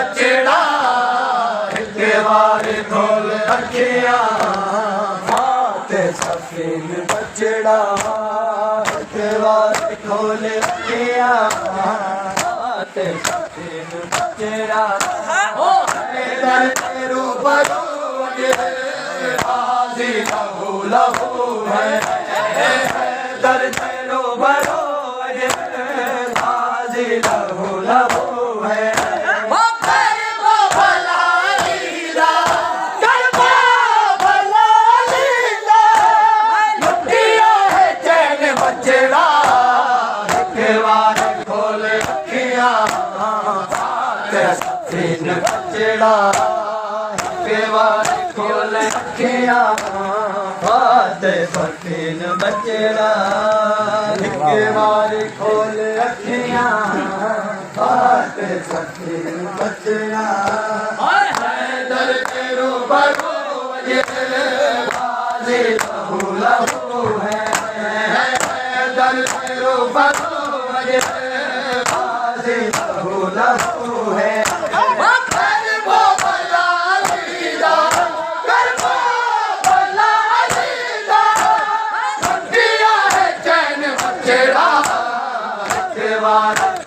बचड़ा के बार खोल अखियां फाते सफीन बचड़ा के बार खोल अखियां फाते सफीन बचड़ा दर तेरू बरू हाजी लहू लहू है दर तेरू बरू हाजी लहू लहू है सफीन बचड़ा के बार खोल अखियां फाते सफीन बचड़ा के बार खोल अखियां फाते सफीन बचड़ा दर तेरू बरू हाजी लहू लहू है दर तेरू बरू हाजी लहू लहू है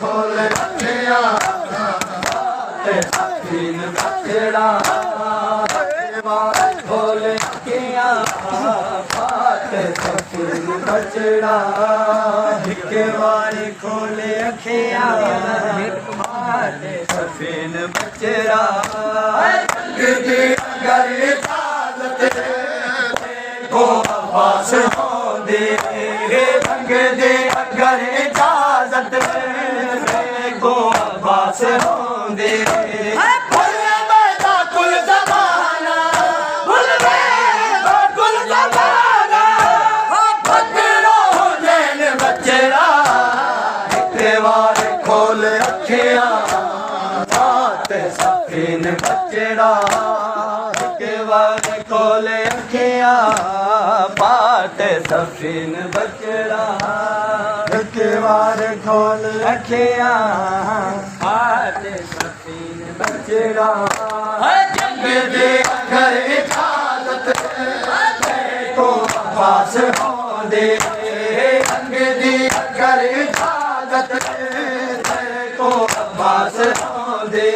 खोल अखियां सफीन बचड़ा खोल अखियां फाते सफीन बचड़ा के बार खोल अखियां फाते सफीन बचड़ा अगर इजाजत को अब्बास हो दे रंग दे अगर इजाजत को अब्बास हो दे खोल अखियां फाते सफीन बचड़ा के बार खोल अखियां फाते सफीन बचड़ा के बार खोल अखियां फाते सफीन बचड़ा जंग दे अगर इजाजत को अब्बास हो दे जंग दे अगर इजाजत को अब्बास हो दे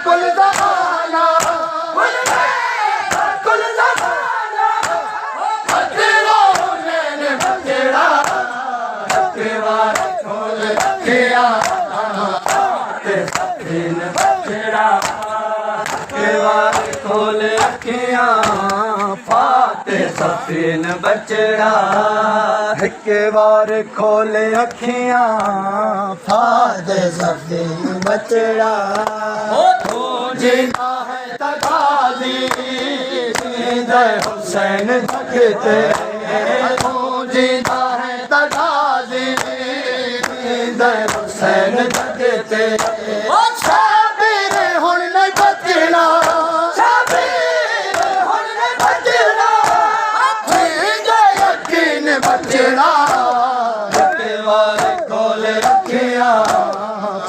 कुल ज़माना कुल ज़माना बचड़ा नैन बचड़ा के बार खोल अखियां फाते सफीन बचड़ा के बार खोल अखियां फाते सफीन बचड़ा के बार खोल अखियां फाते सफीन बचड़ा तू जिंदा है तगाजी जिंदा हुसैन जगते तू जिंदा है तगाजी जिंदा हुसैन जगते शाबिर हुन नहीं बचना बचड़ा के बार खोल अखियां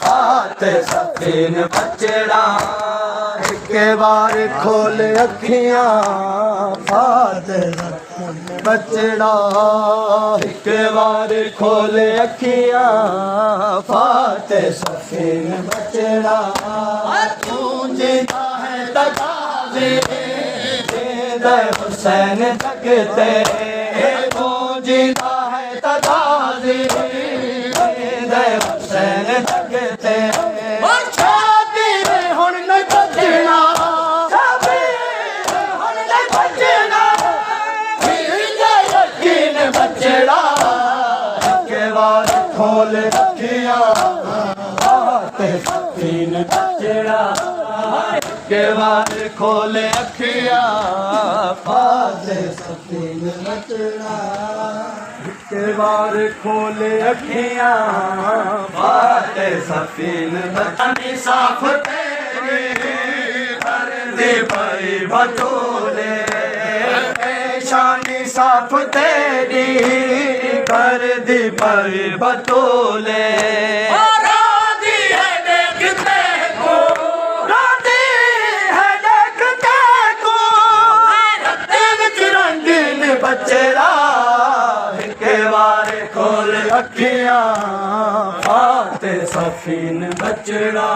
फाते सफीन बचड़ा के बार खोल अखियां फाते सफीन बचड़ा के बार खोल अखियां फाते सफीन बचड़ा तू जिंदा है तगाजी जिंदा हुसैन जगते जिंदा है तगाजी जिंदा हुसैन जगते शाबिर हुन नहीं बचना शाबिर हुन नहीं बचना यकीन बचड़ा के बार खोल अखियां फाते सफीन बचड़ा के बार खोल अखियां फाते सफीन बचड़ा के बार खोल अखियां फाते सफीन बचड़ा साफ तेरे कर दे भाई बतूले शानी साफ तेरी कर दी भाई बतूले राधी है देखते अखियां फाते सफीन बचड़ा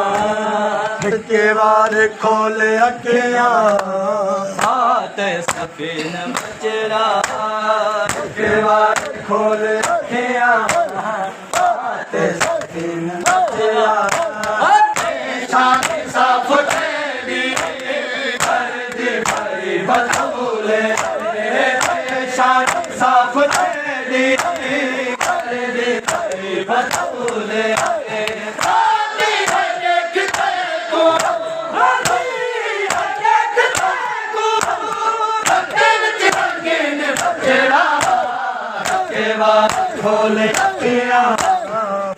के बार खोले अखियां फाते सफीन बचड़ा के बार खोले अखियां फाते सफीन बचड़ा शादी साफ तेरी कर दी भाई बतूले शादी साफ तेरी कर दी भाई बतूले खोले अखियां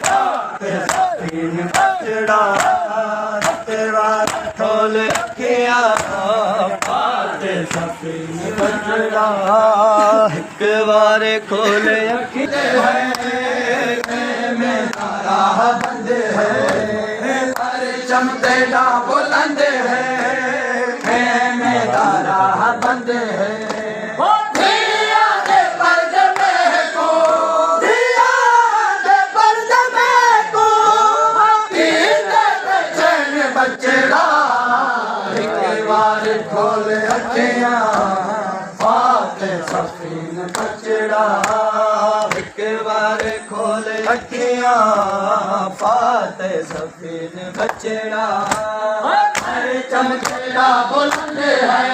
फाते सफीन बचड़ा तेरा खोले अखियां फाते सफीन बचड़ा एक बार खोले अखियां में तारा बंद है पर चमते ना बुलंद है में तारा बंद है खोले अखियां फाते सफीन बचड़ा एक बार खोले अखियां फाते सफीन बचड़ा चमकेड़ा बुलंद है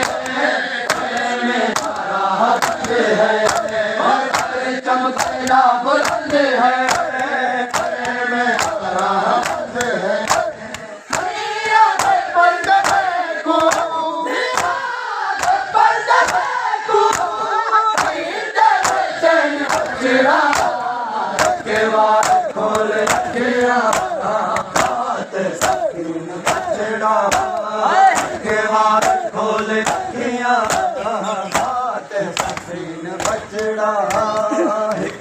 में तारा बंद है चमकेड़ा बुलंद है में तारा बंद है के बार खोले अखियां फाते सफीन बचड़ा के बार खोले अखियां फाते सफीन बचड़ा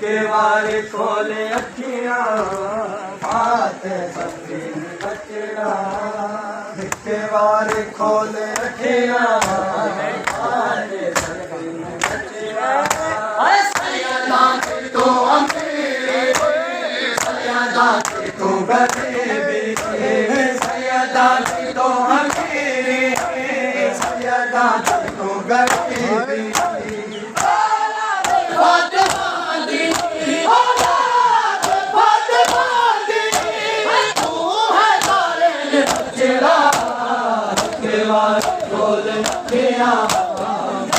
के बार खोले अखियां फाते सफीन बचड़ा के बार खोले अखियां फाते सफीन बचड़ा तो तू गरीबी सैयदा तो अमीरी सैयदा तू गरीबी खोले अखियां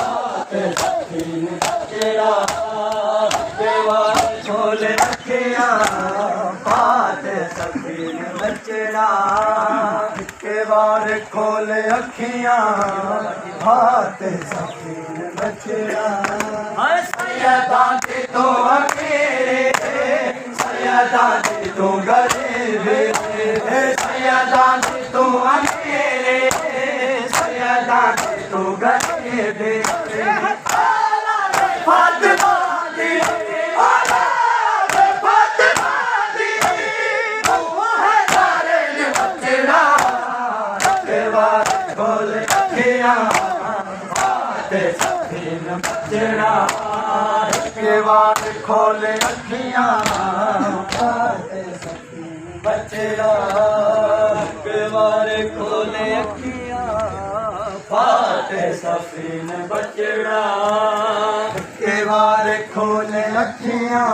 फाते सफीन बचड़ा खोले अखियां फाते सफीन बचड़ा के बार खोले अखियां फाते सफीन बचड़ा सैयदा तो अकेले सैयदा तो गरीब सैयदा तो अकेले सैयदा तो गरीब फातिमा दी खोले अखियां फाते सफीन बचड़ा के बार खोले अखियां फाते सफीन बचड़ा के बार खोले अखियां फाते सफीन बचड़ा के बार खोले अखियां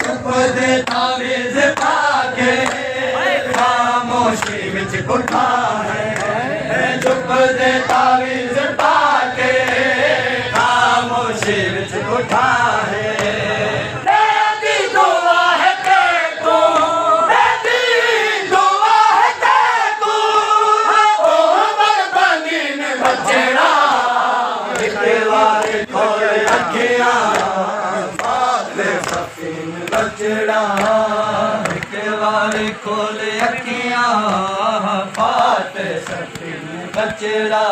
चुप दे तावीज़ पाके खामोशी विच कुठा है चुप दे तावीज़ पाके खामोशी विच कुठा है तेरी दुआ है तेको तेरी दुआ है तेको ओ बरबनीन बचड़ा के बार खोले अखियां फाते सफीन बचड़ा के बार खोले अखियां फाते सफीन बचड़ा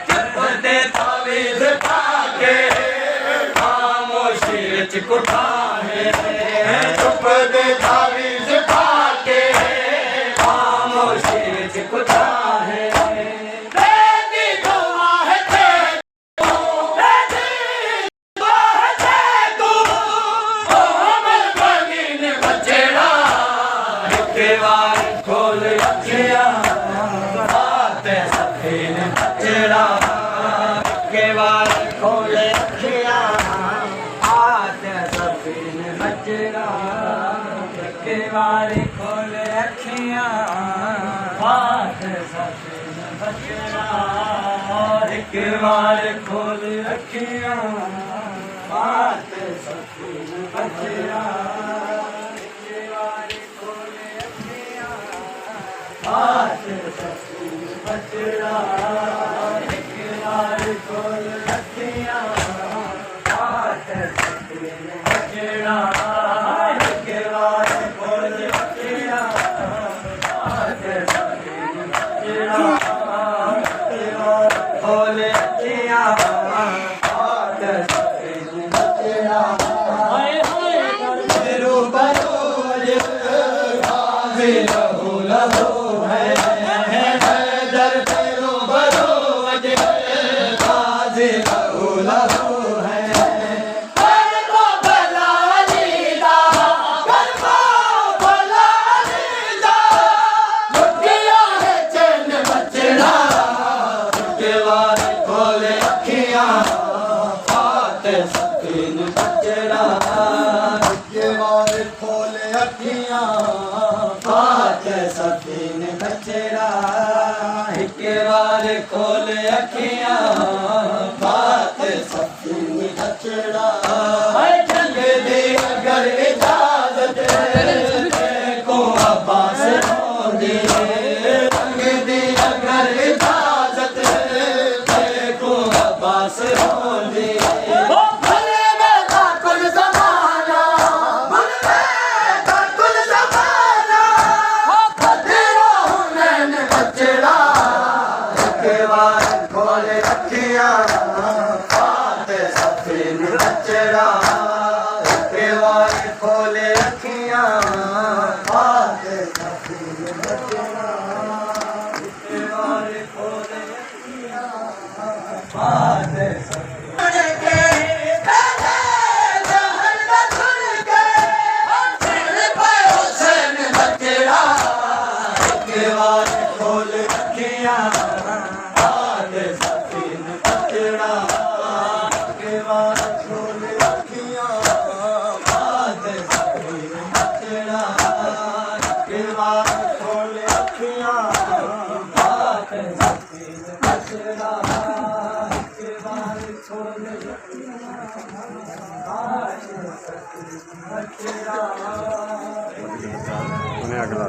चुप दे तावीज़ पाके खामोशी विच कुठा है चुप दे तावीज़ पाके खामोशी विच कुठा है तेरी दुआ है तेको तेरी दुआ है तेको ओ बरबनीन के बार खोल अखियां बात सफीन बचड़ा के बार खोल अखियां बात सफीन बचड़ा के बार खोल अखियां बात सफीन बचड़ा के बार खोल अखियां बात सफीन बचड़ा के बार खोल अखियां बात सफीन बचड़ा के बार खोल अखियां बात सफीन बचड़ा के बार खोल अखियां बात सफीन बचड़ा खोल अखियां बात सफीन बचड़ा लहू लहू है दर तेरो बरो गाजी लहू लहू है कर को भला लीदा कर को भला लीदा लुटिया है चैन बचड़ा के बार खोले अखियां बात सफीन बचड़ा के बार खोले अखियां बात सफीन बचड़ा के बार खोल अखियां बात सफीन बचड़ा चल दे अगर इजाजत को अब्बास होगी चल दे अगर इजाजत को अब्बास होगी खोले अखियां बात सफीन बचड़ा के बार खोले अखियां बात सफीन बचड़ा के बार खोले अखियां बात खोल अखियां बात सफीन बचड़ा के बार खोल अखियां बात सफीन बचड़ा के बार खोल अखियां बात सफीन बचड़ा के बार खोल अखियां बात सफीन बचड़ा अगला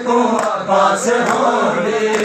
को अब्बास होगी